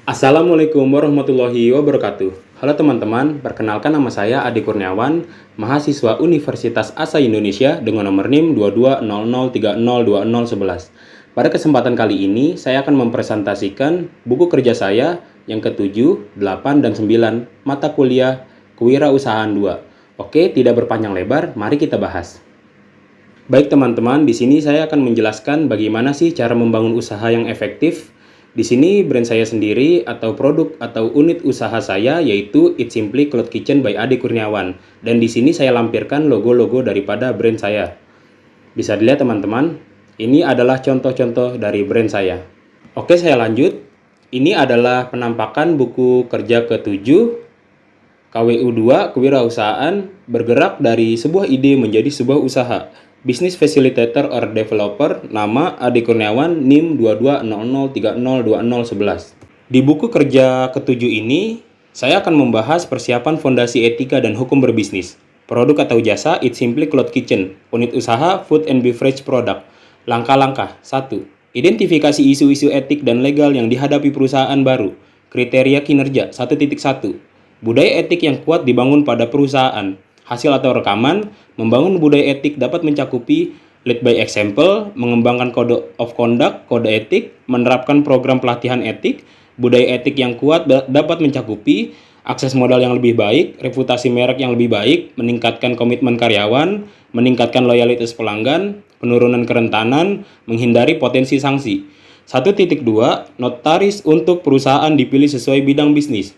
Assalamualaikum warahmatullahi wabarakatuh. Halo teman-teman, perkenalkan nama saya Adi Kurniawan, mahasiswa Universitas Asa Indonesia dengan nomor NIM 2200302011. Pada kesempatan kali ini, saya akan mempresentasikan buku kerja saya yang ke-7, 8, dan 9, mata kuliah Kewirausahaan 2. Oke, tidak berpanjang lebar, mari kita bahas. Baik teman-teman, di sini saya akan menjelaskan bagaimana sih cara membangun usaha yang efektif. Di sini brand saya sendiri atau produk atau unit usaha saya yaitu Eat Simply Cloud Kitchen by Adi Kurniawan. Dan di sini saya lampirkan logo-logo daripada brand saya. Bisa dilihat teman-teman, ini adalah contoh-contoh dari brand saya. Oke, saya lanjut. Ini adalah penampakan buku kerja ke-7 KWU2 Kewirausahaan bergerak dari sebuah ide menjadi sebuah usaha. Business Facilitator or Developer, nama Adi Kurniawan, NIM 2200302011. Di buku kerja ke-7 ini, saya akan membahas persiapan fondasi etika dan hukum berbisnis. Produk atau jasa Eat Simply Cloud Kitchen, unit usaha Food and Beverage Product. Langkah-langkah. 1. Identifikasi isu-isu etik dan legal yang dihadapi perusahaan baru. Kriteria kinerja 1.1. Budaya etik yang kuat dibangun pada perusahaan. Hasil atau rekaman, membangun budaya etik dapat mencakupi lead by example, mengembangkan code of conduct, kode etik, menerapkan program pelatihan etik. Budaya etik yang kuat dapat mencakupi akses modal yang lebih baik, reputasi merek yang lebih baik, meningkatkan komitmen karyawan, meningkatkan loyalitas pelanggan, penurunan kerentanan, menghindari potensi sanksi. 1.2. Notaris untuk perusahaan dipilih sesuai bidang bisnis.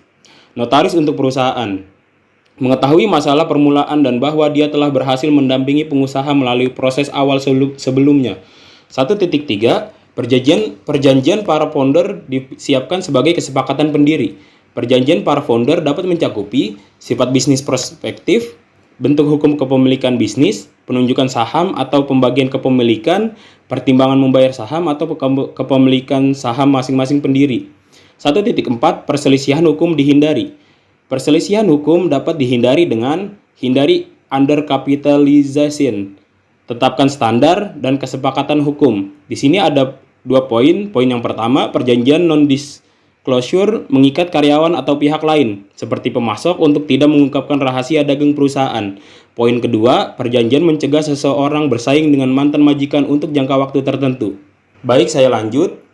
Notaris untuk perusahaan mengetahui masalah permulaan dan bahwa dia telah berhasil mendampingi pengusaha melalui proses awal sebelumnya. 1.3. Perjanjian para founder disiapkan sebagai kesepakatan pendiri. Perjanjian para founder dapat mencakupi sifat bisnis prospektif, bentuk hukum kepemilikan bisnis, penunjukan saham atau pembagian kepemilikan, pertimbangan membayar saham atau kepemilikan saham masing-masing pendiri. 1.4. Perselisihan hukum dihindari. Perselisihan hukum dapat dihindari dengan hindari undercapitalization, tetapkan standar dan kesepakatan hukum. Di sini ada 2 poin. Poin yang pertama, perjanjian non-disclosure mengikat karyawan atau pihak lain, seperti pemasok untuk tidak mengungkapkan rahasia dagang perusahaan. Poin kedua, perjanjian mencegah seseorang bersaing dengan mantan majikan untuk jangka waktu tertentu. Baik, saya lanjut.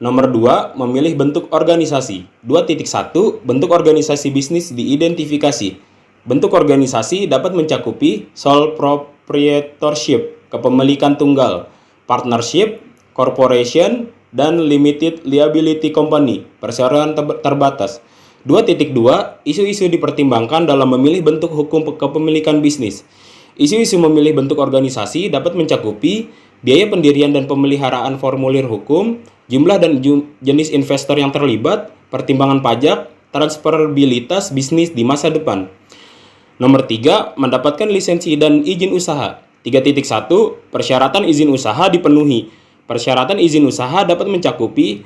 Nomor 2, memilih bentuk organisasi. 2.1, bentuk organisasi bisnis diidentifikasi. Bentuk organisasi dapat mencakupi sole proprietorship, kepemilikan tunggal, partnership, corporation, dan limited liability company, perseroan terbatas. 2.2, isu-isu dipertimbangkan dalam memilih bentuk hukum kepemilikan bisnis. Isu-isu memilih bentuk organisasi dapat mencakupi biaya pendirian dan pemeliharaan formulir hukum, jumlah dan jenis investor yang terlibat, pertimbangan pajak, transferabilitas bisnis di masa depan. Nomor 3, mendapatkan lisensi dan izin usaha. 3.1, persyaratan izin usaha dipenuhi. Persyaratan izin usaha dapat mencakupi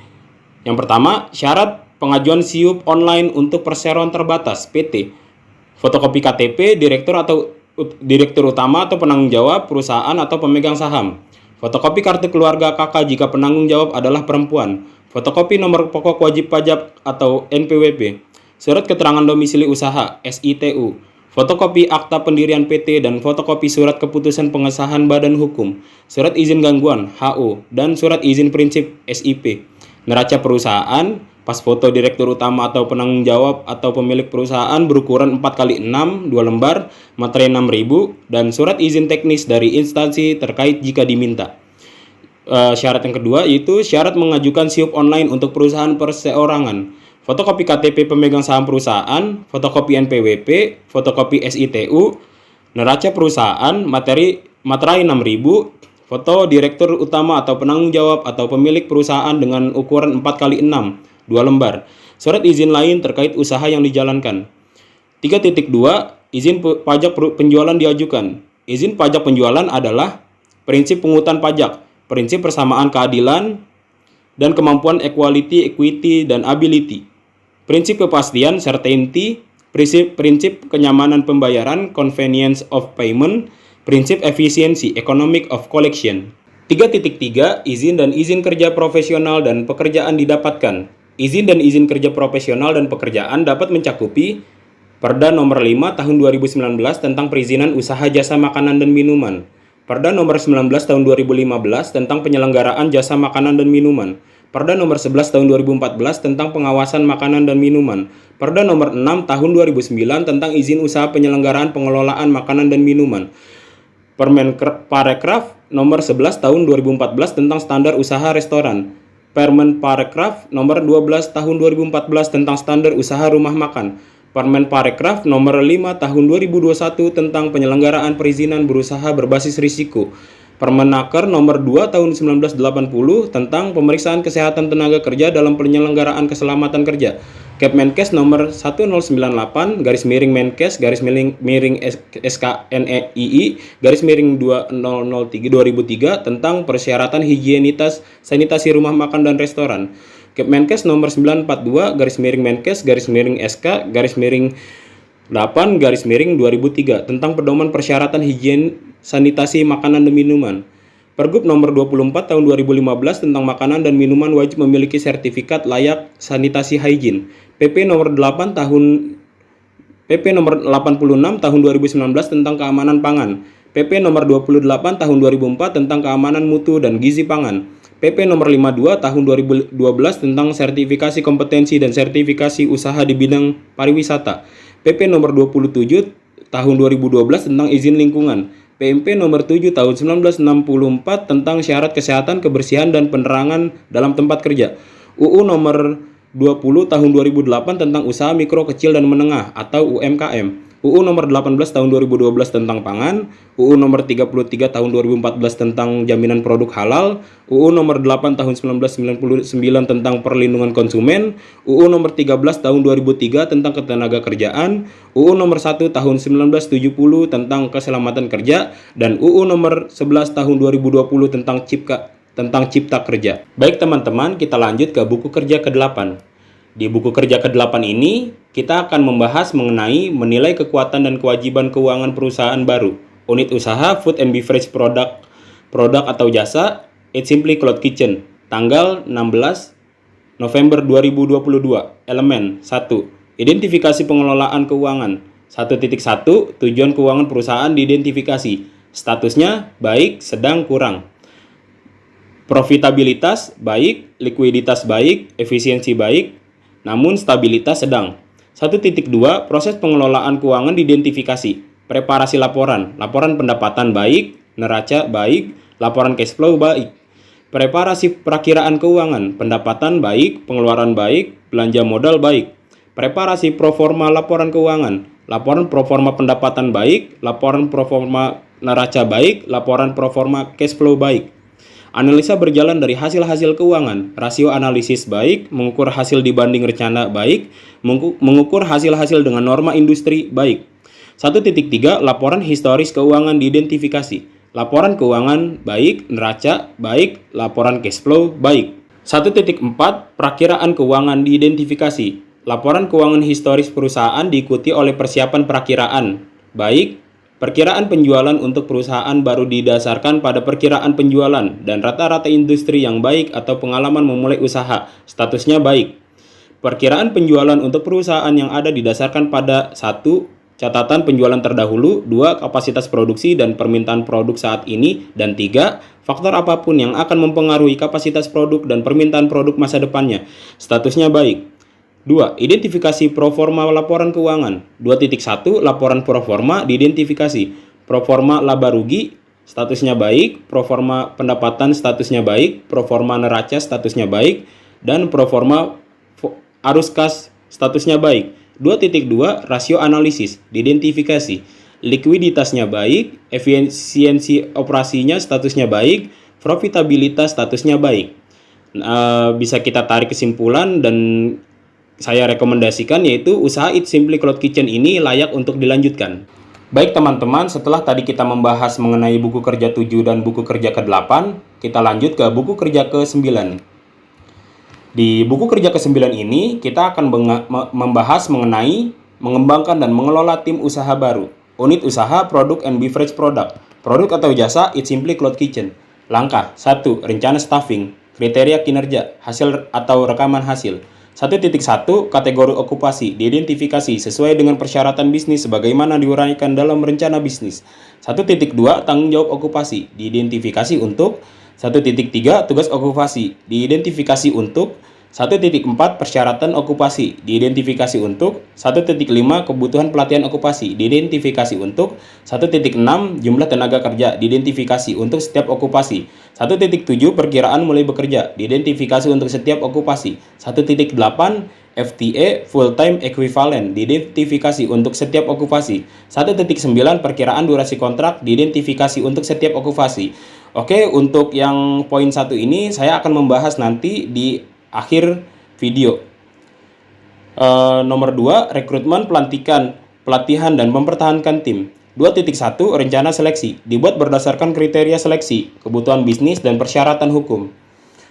yang pertama, syarat pengajuan SIUP online untuk perseroan terbatas (PT), fotokopi KTP direktur utama atau penanggung jawab perusahaan atau pemegang saham. Fotokopi kartu keluarga kakak jika penanggung jawab adalah perempuan. Fotokopi nomor pokok wajib pajak atau NPWP. Surat keterangan domisili usaha SITU. Fotokopi akta pendirian PT dan fotokopi surat keputusan pengesahan badan hukum. Surat izin gangguan HO dan surat izin prinsip SIP. Neraca perusahaan, pas foto direktur utama atau penanggung jawab atau pemilik perusahaan berukuran 4x6, 2 lembar, materai 6.000, dan surat izin teknis dari instansi terkait jika diminta. Syarat yang kedua yaitu syarat mengajukan SIUP online untuk perusahaan perseorangan. Fotokopi KTP pemegang saham perusahaan, fotokopi NPWP, fotokopi SITU, neraca perusahaan, materai 6.000, foto direktur utama atau penanggung jawab atau pemilik perusahaan dengan ukuran 4x6, 2 lembar. Surat izin lain terkait usaha yang dijalankan. 3.2, izin pajak penjualan diajukan. Izin pajak penjualan adalah prinsip pungutan pajak, prinsip persamaan keadilan, dan kemampuan equality, equity, dan ability. Prinsip kepastian, certainty, prinsip kenyamanan pembayaran, convenience of payment, prinsip efisiensi, economic of collection. 3.3, izin dan izin kerja profesional dan pekerjaan didapatkan. Izin dan izin kerja profesional dan pekerjaan dapat mencakupi Perda nomor 5 tahun 2019 tentang perizinan usaha jasa makanan dan minuman, Perda nomor 19 tahun 2015 tentang penyelenggaraan jasa makanan dan minuman, Perda nomor 11 tahun 2014 tentang pengawasan makanan dan minuman, Perda nomor 6 tahun 2009 tentang izin usaha penyelenggaraan pengelolaan makanan dan minuman, Parekraf nomor 11 tahun 2014 tentang standar usaha restoran, Parekraf nomor 12 tahun 2014 tentang standar usaha rumah makan, Parekraf nomor 5 tahun 2021 tentang penyelenggaraan perizinan berusaha berbasis risiko, Permenaker nomor 2 tahun 1980 tentang pemeriksaan kesehatan tenaga kerja dalam penyelenggaraan keselamatan kerja, Kepmenkes nomor 1098 Menkes SKNEII /2003 tentang persyaratan higienitas sanitasi rumah makan dan restoran, Kepmenkes nomor 942 Menkes SK /8 2003 tentang pedoman persyaratan higien sanitasi makanan dan minuman, Pergub nomor 24 tahun 2015 tentang makanan dan minuman wajib memiliki sertifikat layak sanitasi hygiene, PP nomor 86 tahun 2019 tentang keamanan pangan, PP nomor 28 tahun 2004 tentang keamanan mutu dan gizi pangan, PP nomor 52 tahun 2012 tentang sertifikasi kompetensi dan sertifikasi usaha di bidang pariwisata, PP nomor 27 tahun 2012 tentang izin lingkungan, PMP nomor 7 tahun 1964 tentang syarat kesehatan, kebersihan, dan penerangan dalam tempat kerja, UU nomor 20 tahun 2008 tentang usaha mikro, kecil, dan menengah atau UMKM, UU nomor 18 tahun 2012 tentang pangan, UU nomor 33 tahun 2014 tentang jaminan produk halal, UU nomor 8 tahun 1999 tentang perlindungan konsumen, UU nomor 13 tahun 2003 tentang ketenaga kerjaan, UU nomor 1 tahun 1970 tentang keselamatan kerja, dan UU nomor 11 tahun 2020 tentang cipta kerja. Baik teman-teman, kita lanjut ke buku kerja ke-8. Di buku kerja ke-8 ini, kita akan membahas mengenai menilai kekuatan dan kewajiban keuangan perusahaan baru, unit usaha food and beverage product atau jasa, It's Simply Cloud Kitchen, tanggal 16 November 2022. Elemen 1. Identifikasi pengelolaan keuangan. 1.1. Tujuan keuangan perusahaan diidentifikasi. Statusnya baik, sedang, kurang. Profitabilitas baik, likuiditas baik, efisiensi baik, namun stabilitas sedang. 1.2. Proses pengelolaan keuangan diidentifikasi. Preparasi laporan. Laporan pendapatan baik, neraca baik, laporan cash flow baik. Preparasi perakiraan keuangan. Pendapatan baik, pengeluaran baik, belanja modal baik. Preparasi proforma laporan keuangan. Laporan proforma pendapatan baik, laporan proforma neraca baik, laporan proforma cash flow baik. Analisa berjalan dari hasil-hasil keuangan, rasio analisis baik, mengukur hasil dibanding rencana baik, mengukur hasil-hasil dengan norma industri baik. 1.3. Laporan historis keuangan diidentifikasi. Laporan keuangan baik, neraca baik, laporan cash flow baik. 1.4. Perakiraan keuangan diidentifikasi. Laporan keuangan historis perusahaan diikuti oleh persiapan perakiraan baik. Perkiraan penjualan untuk perusahaan baru didasarkan pada perkiraan penjualan dan rata-rata industri yang baik atau pengalaman memulai usaha, statusnya baik. Perkiraan penjualan untuk perusahaan yang ada didasarkan pada 1. Catatan penjualan terdahulu, 2. Kapasitas produksi dan permintaan produk saat ini, dan 3. Faktor apapun yang akan mempengaruhi kapasitas produk dan permintaan produk masa depannya, statusnya baik. 2. Identifikasi proforma laporan keuangan. 2.1. Laporan proforma diidentifikasi. Proforma laba rugi, statusnya baik. Proforma pendapatan, statusnya baik. Proforma neraca, statusnya baik. Dan proforma arus kas, statusnya baik. 2.2. Rasio analisis diidentifikasi. Likuiditasnya baik. Efisiensi operasinya, statusnya baik. Profitabilitas, statusnya baik. Bisa kita tarik kesimpulan dan saya rekomendasikan, yaitu usaha It's Simply Cloud Kitchen ini layak untuk dilanjutkan. Baik teman-teman, setelah tadi kita membahas mengenai buku kerja 7 dan buku kerja ke-8, kita lanjut ke buku kerja ke-9. Di buku kerja ke-9 ini, kita akan membahas mengenai mengembangkan dan mengelola tim usaha baru, unit usaha produk and beverage product atau jasa It's Simply Cloud Kitchen. Langkah 1. Rencana staffing, kriteria kinerja, hasil atau rekaman hasil. 1.1 Kategori okupasi diidentifikasi sesuai dengan persyaratan bisnis sebagaimana diuraikan dalam rencana bisnis. 1.2 Tanggung jawab okupasi diidentifikasi untuk 1.3 Tugas okupasi diidentifikasi untuk 1.4 Persyaratan okupasi diidentifikasi untuk 1.5 Kebutuhan pelatihan okupasi diidentifikasi untuk 1.6 Jumlah tenaga kerja diidentifikasi untuk setiap okupasi 1.7 Perkiraan mulai bekerja diidentifikasi untuk setiap okupasi 1.8 FTE full time equivalent diidentifikasi untuk setiap okupasi 1.9 Perkiraan durasi kontrak diidentifikasi untuk setiap okupasi. Oke, untuk yang poin 1 ini saya akan membahas nanti di akhir video. Nomor 2, rekrutmen, pelantikan, pelatihan, dan mempertahankan tim. 2.1 Rencana seleksi dibuat berdasarkan kriteria seleksi, kebutuhan bisnis, dan persyaratan hukum.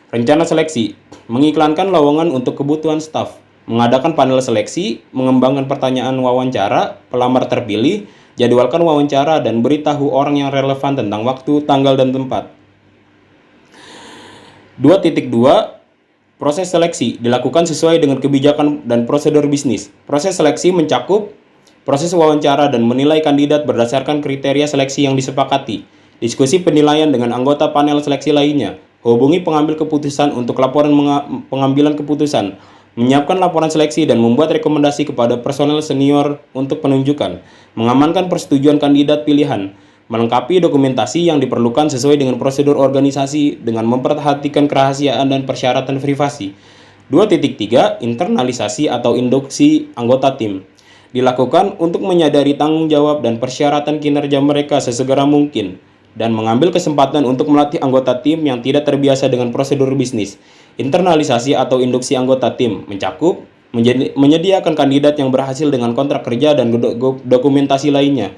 Rencana seleksi mengiklankan lowongan untuk kebutuhan staf, mengadakan panel seleksi, mengembangkan pertanyaan wawancara, pelamar terpilih, jadwalkan wawancara, dan beritahu orang yang relevan tentang waktu, tanggal, dan tempat. 2.2 Proses seleksi dilakukan sesuai dengan kebijakan dan prosedur bisnis. Proses seleksi mencakup proses wawancara dan menilai kandidat berdasarkan kriteria seleksi yang disepakati, diskusi penilaian dengan anggota panel seleksi lainnya, hubungi pengambil keputusan untuk laporan pengambilan keputusan, menyiapkan laporan seleksi dan membuat rekomendasi kepada personel senior untuk penunjukan, mengamankan persetujuan kandidat pilihan, melengkapi dokumentasi yang diperlukan sesuai dengan prosedur organisasi dengan memperhatikan kerahasiaan dan persyaratan privasi. 2.3 Internalisasi atau induksi anggota tim dilakukan untuk menyadari tanggung jawab dan persyaratan kinerja mereka sesegera mungkin dan mengambil kesempatan untuk melatih anggota tim yang tidak terbiasa dengan prosedur bisnis. Internalisasi atau induksi anggota tim mencakup menyediakan kandidat yang berhasil dengan kontrak kerja dan dokumentasi lainnya,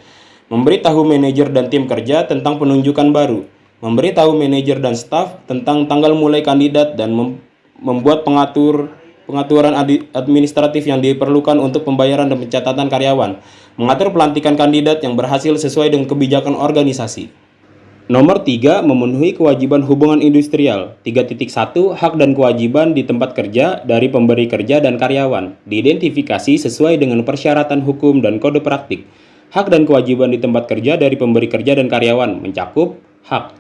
memberitahu manajer dan tim kerja tentang penunjukan baru, memberitahu manajer dan staf tentang tanggal mulai kandidat, dan membuat pengaturan administratif yang diperlukan untuk pembayaran dan pencatatan karyawan, mengatur pelantikan kandidat yang berhasil sesuai dengan kebijakan organisasi. Nomor 3, memenuhi kewajiban hubungan industrial. 3.1 Hak dan kewajiban di tempat kerja dari pemberi kerja dan karyawan, diidentifikasi sesuai dengan persyaratan hukum dan kode praktik. Hak dan kewajiban di tempat kerja dari pemberi kerja dan karyawan mencakup hak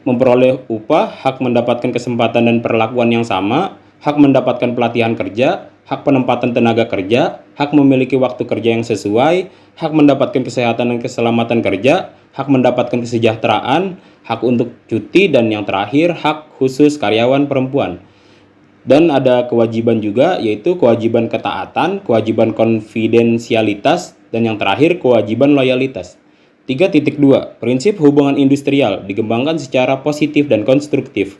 memperoleh upah, hak mendapatkan kesempatan dan perlakuan yang sama, hak mendapatkan pelatihan kerja, hak penempatan tenaga kerja, hak memiliki waktu kerja yang sesuai, hak mendapatkan kesehatan dan keselamatan kerja, hak mendapatkan kesejahteraan, hak untuk cuti, dan yang terakhir hak khusus karyawan perempuan. Dan ada kewajiban juga, yaitu kewajiban ketaatan, kewajiban konfidensialitas, dan yang terakhir kewajiban loyalitas. 3.2 Prinsip hubungan industrial dikembangkan secara positif dan konstruktif.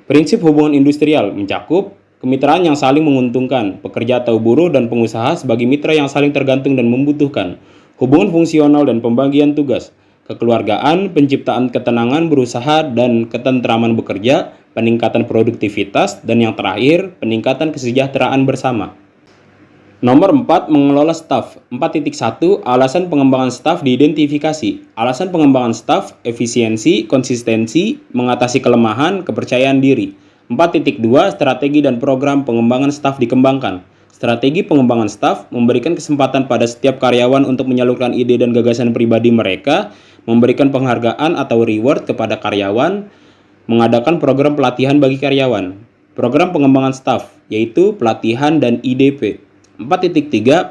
Prinsip hubungan industrial mencakup kemitraan yang saling menguntungkan, pekerja atau buruh dan pengusaha sebagai mitra yang saling tergantung dan membutuhkan, hubungan fungsional dan pembagian tugas, kekeluargaan, penciptaan ketenangan berusaha dan ketentraman bekerja, peningkatan produktivitas, dan yang terakhir, peningkatan kesejahteraan bersama. Nomor 4, mengelola staf. 4.1 Alasan pengembangan staf diidentifikasi. Alasan pengembangan staf, efisiensi, konsistensi, mengatasi kelemahan, kepercayaan diri. 4.2 Strategi dan program pengembangan staf dikembangkan. Strategi pengembangan staf memberikan kesempatan pada setiap karyawan untuk menyalurkan ide dan gagasan pribadi mereka, memberikan penghargaan atau reward kepada karyawan, mengadakan program pelatihan bagi karyawan. Program pengembangan staf, yaitu pelatihan dan IDP. 4.3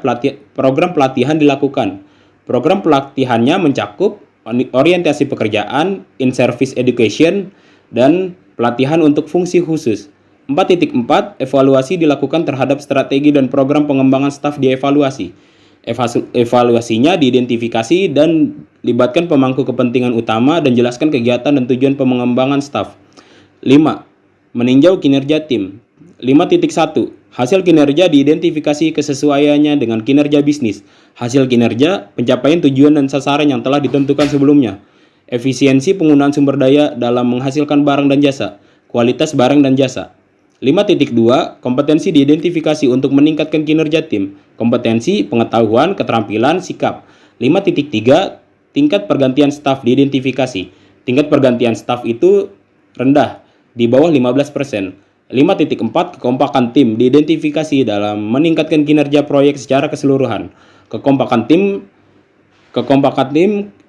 Program pelatihan dilakukan. Program pelatihannya mencakup orientasi pekerjaan, in-service education, dan pelatihan untuk fungsi khusus. 4.4 Evaluasi dilakukan terhadap strategi dan program pengembangan staf dievaluasi. Evaluasinya diidentifikasi dan libatkan pemangku kepentingan utama dan jelaskan kegiatan dan tujuan pengembangan staf. 5. Meninjau kinerja tim. 5.1 Hasil kinerja diidentifikasi kesesuaiannya dengan kinerja bisnis. Hasil kinerja, pencapaian tujuan dan sasaran yang telah ditentukan sebelumnya. Efisiensi penggunaan sumber daya dalam menghasilkan barang dan jasa. Kualitas barang dan jasa. 5.2 Kompetensi diidentifikasi untuk meningkatkan kinerja tim. Kompetensi, pengetahuan, keterampilan, sikap. 5.3 Tingkat pergantian staf diidentifikasi. Tingkat pergantian staf itu rendah, di bawah 15%. 5.4 Kekompakan tim diidentifikasi dalam meningkatkan kinerja proyek secara keseluruhan. Kekompakan tim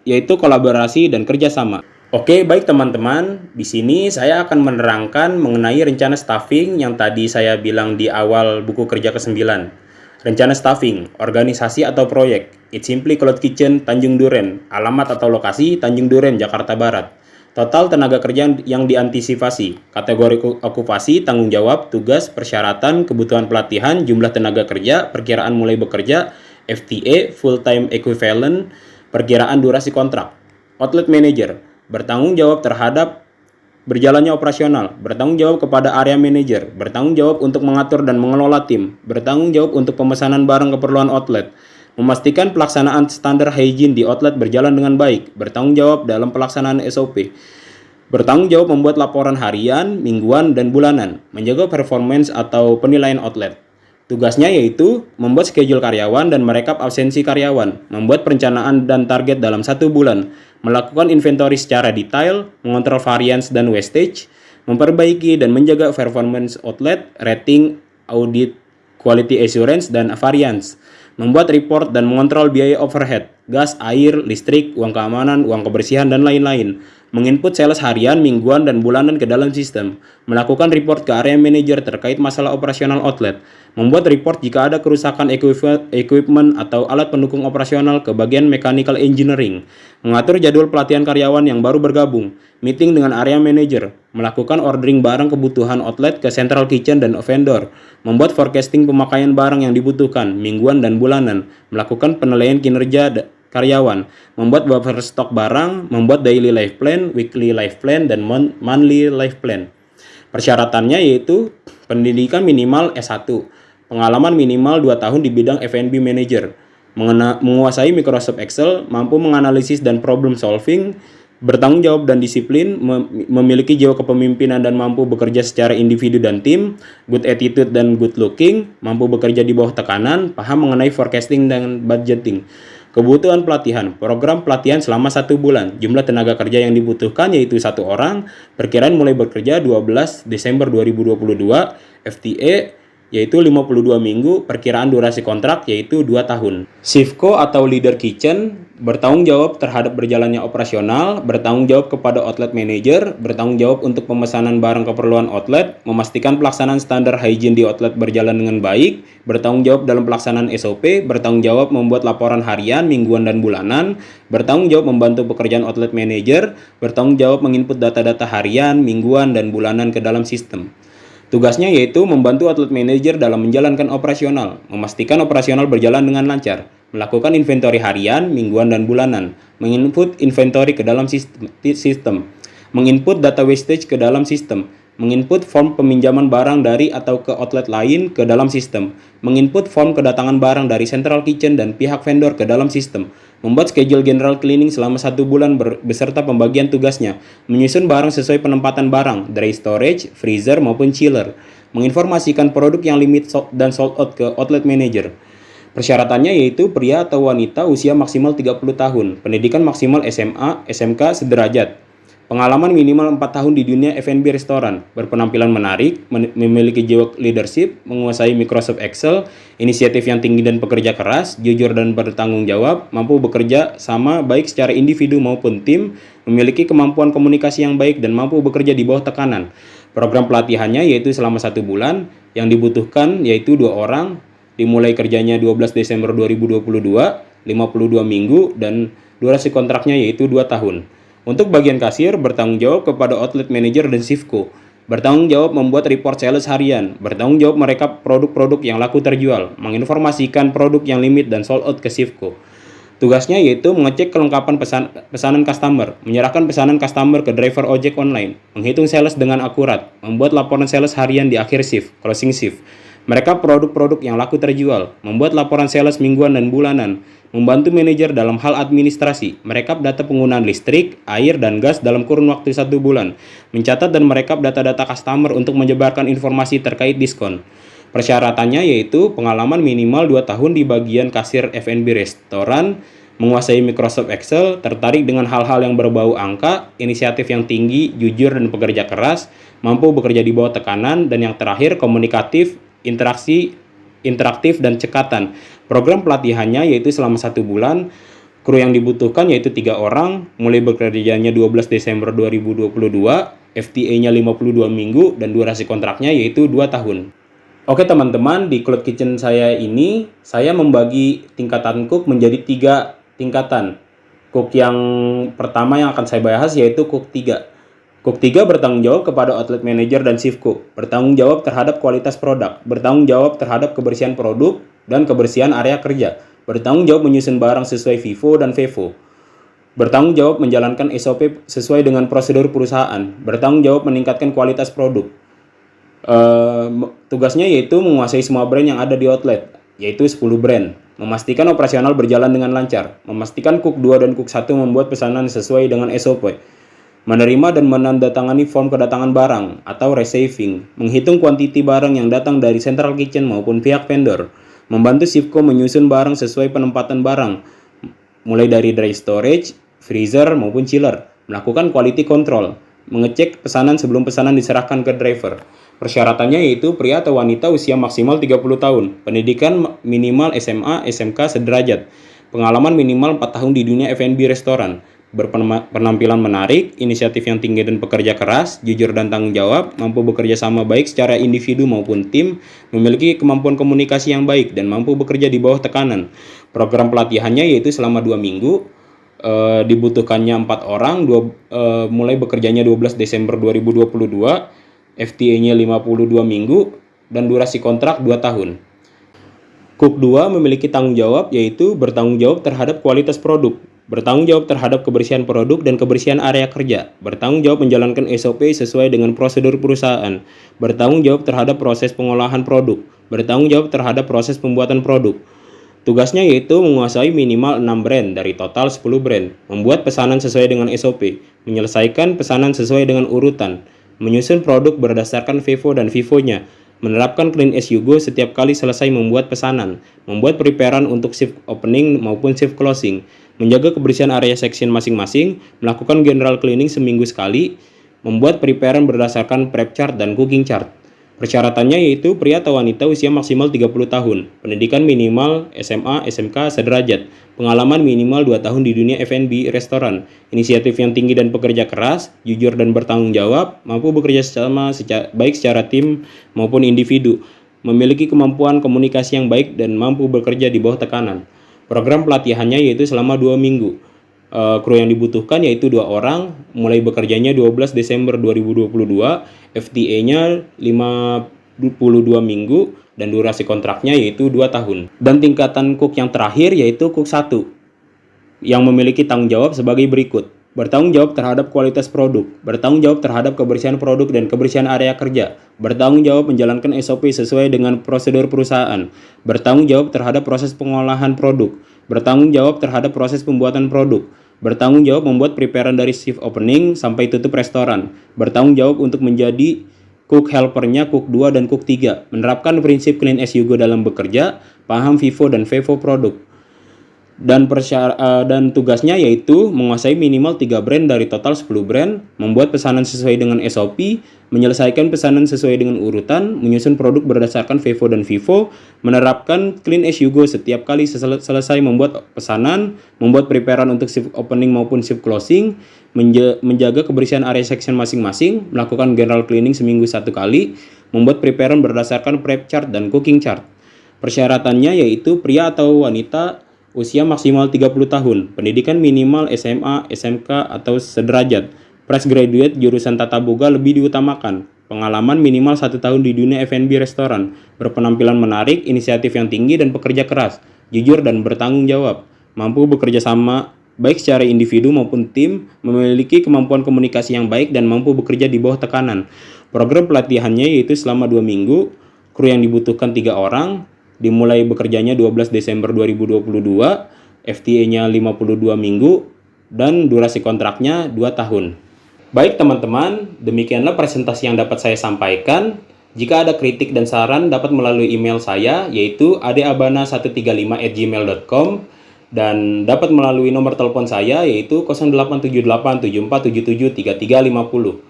yaitu kolaborasi dan kerjasama. Oke, baik teman-teman. Di sini saya akan menerangkan mengenai rencana staffing yang tadi saya bilang di awal buku kerja ke-9. Rencana staffing, organisasi atau proyek. It's Simply Cloud Kitchen, Tanjung Duren. Alamat atau lokasi, Tanjung Duren, Jakarta Barat. Total tenaga kerja yang diantisipasi, kategori okupasi, tanggung jawab, tugas, persyaratan, kebutuhan pelatihan, jumlah tenaga kerja, perkiraan mulai bekerja, FTA, full time equivalent, perkiraan durasi kontrak. Outlet manager, bertanggung jawab terhadap berjalannya operasional, bertanggung jawab kepada area manager, bertanggung jawab untuk mengatur dan mengelola tim, bertanggung jawab untuk pemesanan barang keperluan outlet, memastikan pelaksanaan standar hygiene di outlet berjalan dengan baik, bertanggung jawab dalam pelaksanaan SOP, bertanggung jawab membuat laporan harian, mingguan, dan bulanan, menjaga performance atau penilaian outlet. Tugasnya yaitu membuat schedule karyawan dan merekap absensi karyawan, membuat perencanaan dan target dalam 1 bulan, melakukan inventory secara detail, mengontrol variance dan wastage, memperbaiki dan menjaga performance outlet, rating, audit, quality assurance, dan variance, membuat report dan mengontrol biaya overhead, gas, air, listrik, uang keamanan, uang kebersihan, dan lain-lain, menginput sales harian, mingguan, dan bulanan ke dalam sistem, melakukan report ke area manager terkait masalah operasional outlet, membuat report jika ada kerusakan equipment atau alat pendukung operasional ke bagian mechanical engineering, mengatur jadwal pelatihan karyawan yang baru bergabung, meeting dengan area manager, melakukan ordering barang kebutuhan outlet ke central kitchen dan vendor, membuat forecasting pemakaian barang yang dibutuhkan, mingguan dan bulanan, melakukan penilaian kinerja karyawan, membuat buffer stok barang, membuat daily life plan, weekly life plan, dan monthly life plan. Persyaratannya yaitu pendidikan minimal S1, pengalaman minimal 2 tahun di bidang F&B manager, menguasai Microsoft Excel, mampu menganalisis dan problem solving, bertanggung jawab dan disiplin, memiliki jiwa kepemimpinan dan mampu bekerja secara individu dan tim, good attitude dan good looking, mampu bekerja di bawah tekanan, paham mengenai forecasting dan budgeting. Kebutuhan pelatihan, program pelatihan selama 1 bulan, jumlah tenaga kerja yang dibutuhkan yaitu 1 orang, perkiraan mulai bekerja 12 Desember 2022, FTA yaitu 52 minggu, perkiraan durasi kontrak yaitu 2 tahun. Shifco atau leader kitchen bertanggung jawab terhadap berjalannya operasional, bertanggung jawab kepada outlet manager, bertanggung jawab untuk pemesanan barang keperluan outlet, memastikan pelaksanaan standar hygiene di outlet berjalan dengan baik, bertanggung jawab dalam pelaksanaan SOP, bertanggung jawab membuat laporan harian, mingguan, dan bulanan, bertanggung jawab membantu pekerjaan outlet manager, bertanggung jawab menginput data-data harian, mingguan, dan bulanan ke dalam sistem. Tugasnya yaitu membantu outlet manager dalam menjalankan operasional, memastikan operasional berjalan dengan lancar, melakukan inventory harian, mingguan, dan bulanan, menginput inventory ke dalam sistem, menginput data wastage ke dalam sistem, menginput form peminjaman barang dari atau ke outlet lain ke dalam sistem, menginput form kedatangan barang dari central kitchen dan pihak vendor ke dalam sistem, membuat schedule general cleaning selama 1 bulan beserta pembagian tugasnya, menyusun barang sesuai penempatan barang, dry storage, freezer maupun chiller, menginformasikan produk yang limit dan sold out ke outlet manager. Persyaratannya yaitu pria atau wanita usia maksimal 30 tahun, pendidikan maksimal SMA, SMK sederajat, pengalaman minimal 4 tahun di dunia F&B restoran, berpenampilan menarik, memiliki jiwa leadership, menguasai Microsoft Excel, inisiatif yang tinggi dan pekerja keras, jujur dan bertanggung jawab, mampu bekerja sama baik secara individu maupun tim, memiliki kemampuan komunikasi yang baik dan mampu bekerja di bawah tekanan. Program pelatihannya yaitu selama 1 bulan, yang dibutuhkan yaitu 2 orang, dimulai kerjanya 12 Desember 2022, 52 minggu, dan durasi kontraknya yaitu 2 tahun. Untuk bagian kasir, bertanggung jawab kepada outlet manager dan Shifco, bertanggung jawab membuat report sales harian, bertanggung jawab merekap produk-produk yang laku terjual, menginformasikan produk yang limit dan sold out ke Shifco. Tugasnya yaitu mengecek kelengkapan pesanan customer, menyerahkan pesanan customer ke driver ojek online, menghitung sales dengan akurat, membuat laporan sales harian di akhir shift, closing shift, merekap produk-produk yang laku terjual, membuat laporan sales mingguan dan bulanan, membantu manajer dalam hal administrasi, merekap data penggunaan listrik, air, dan gas dalam kurun waktu 1 bulan, mencatat dan merekap data-data customer untuk menyebarkan informasi terkait diskon. Persyaratannya yaitu pengalaman minimal 2 tahun di bagian kasir F&B restoran, menguasai Microsoft Excel, tertarik dengan hal-hal yang berbau angka, inisiatif yang tinggi, jujur dan pekerja keras, mampu bekerja di bawah tekanan, dan yang terakhir komunikatif, interaktif dan cekatan. Program pelatihannya yaitu selama 1 bulan. Kru yang dibutuhkan yaitu 3 orang, mulai bekerjanya 12 Desember 2022, FTA-nya 52 minggu, dan durasi kontraknya yaitu 2 tahun. Oke teman-teman, di Cloud Kitchen saya ini, saya membagi tingkatan cook menjadi 3 tingkatan. Cook yang pertama yang akan saya bahas yaitu Cook 3. Cook 3 bertanggung jawab kepada outlet manager dan shift cook, bertanggung jawab terhadap kualitas produk, bertanggung jawab terhadap kebersihan produk dan kebersihan area kerja, bertanggung jawab menyusun barang sesuai FIFO dan FEFO, bertanggung jawab menjalankan SOP sesuai dengan prosedur perusahaan, bertanggung jawab meningkatkan kualitas produk. Tugasnya yaitu menguasai semua brand yang ada di outlet, yaitu 10 brand, memastikan operasional berjalan dengan lancar, memastikan Cook 2 dan Cook 1 membuat pesanan sesuai dengan SOP, menerima dan menandatangani form kedatangan barang atau receiving, menghitung kuantiti barang yang datang dari central kitchen maupun pihak vendor, membantu Shifco menyusun barang sesuai penempatan barang, mulai dari dry storage, freezer, maupun chiller, melakukan quality control, mengecek pesanan sebelum pesanan diserahkan ke driver. Persyaratannya yaitu pria atau wanita usia maksimal 30 tahun, pendidikan minimal SMA, SMK sederajat, pengalaman minimal 4 tahun di dunia F&B restoran, berpenampilan menarik, inisiatif yang tinggi dan pekerja keras, jujur dan tanggung jawab, mampu bekerja sama baik secara individu maupun tim, memiliki kemampuan komunikasi yang baik, dan mampu bekerja di bawah tekanan. Program pelatihannya yaitu selama 2 minggu, dibutuhkannya 4 orang, mulai bekerjanya 12 Desember 2022, FTA-nya 52 minggu, dan durasi kontrak 2 tahun. Cook 2 memiliki tanggung jawab yaitu bertanggung jawab terhadap kualitas produk, bertanggung jawab terhadap kebersihan produk dan kebersihan area kerja, bertanggung jawab menjalankan SOP sesuai dengan prosedur perusahaan, bertanggung jawab terhadap proses pengolahan produk, bertanggung jawab terhadap proses pembuatan produk. Tugasnya yaitu menguasai minimal 6 brand dari total 10 brand, membuat pesanan sesuai dengan SOP, menyelesaikan pesanan sesuai dengan urutan, menyusun produk berdasarkan FIFO dan FIFO-nya, menerapkan clean as you go setiap kali selesai membuat pesanan, membuat preparan untuk shift opening maupun shift closing, menjaga kebersihan area section masing-masing, melakukan general cleaning seminggu sekali, membuat preparan berdasarkan prep chart dan cooking chart. Persyaratannya yaitu pria atau wanita usia maksimal 30 tahun, pendidikan minimal SMA, SMK sederajat, pengalaman minimal 2 tahun di dunia F&B restoran, inisiatif yang tinggi dan pekerja keras, jujur dan bertanggung jawab, mampu bekerja sama baik secara tim maupun individu, memiliki kemampuan komunikasi yang baik dan mampu bekerja di bawah tekanan. Program pelatihannya yaitu selama 2 minggu. Kru yang dibutuhkan yaitu 2 orang, mulai bekerjanya 12 Desember 2022, FTA-nya 52 minggu, dan durasi kontraknya yaitu 2 tahun. Dan tingkatan cook yang terakhir yaitu Cook 1, yang memiliki tanggung jawab sebagai berikut. Bertanggung jawab terhadap kualitas produk, bertanggung jawab terhadap kebersihan produk dan kebersihan area kerja, bertanggung jawab menjalankan SOP sesuai dengan prosedur perusahaan, bertanggung jawab terhadap proses pengolahan produk, bertanggung jawab terhadap proses pembuatan produk, bertanggung jawab membuat preparan dari shift opening sampai tutup restoran, bertanggung jawab untuk menjadi cook helpernya Cook 2 dan Cook 3, menerapkan prinsip clean as you go dalam bekerja, paham FIFO dan FEFO produk. Dan tugasnya yaitu menguasai minimal 3 brand dari total 10 brand, membuat pesanan sesuai dengan SOP, menyelesaikan pesanan sesuai dengan urutan, menyusun produk berdasarkan FEFO dan FIFO, menerapkan clean as you go setiap kali selesai membuat pesanan, membuat preparan untuk shift opening maupun shift closing, menjaga kebersihan area section masing-masing, melakukan general cleaning seminggu 1 kali, membuat preparan berdasarkan prep chart dan cooking chart. Persyaratannya yaitu pria atau wanita usia maksimal 30 tahun, pendidikan minimal SMA, SMK atau sederajat, fresh graduate jurusan tata boga lebih diutamakan, pengalaman minimal 1 tahun di dunia F&B restoran, berpenampilan menarik, inisiatif yang tinggi dan pekerja keras, jujur dan bertanggung jawab, mampu bekerja sama baik secara individu maupun tim, memiliki kemampuan komunikasi yang baik dan mampu bekerja di bawah tekanan. Program pelatihannya yaitu selama 2 minggu, kru yang dibutuhkan 3 orang, dimulai bekerjanya 12 Desember 2022, FTA-nya 52 minggu, dan durasi kontraknya 2 tahun. Baik teman-teman, demikianlah presentasi yang dapat saya sampaikan. Jika ada kritik dan saran dapat melalui email saya yaitu adeabana135@gmail.com, dan dapat melalui nomor telepon saya yaitu 087874773350.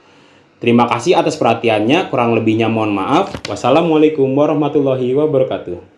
Terima kasih atas perhatiannya, kurang lebihnya mohon maaf. Wassalamualaikum warahmatullahi wabarakatuh.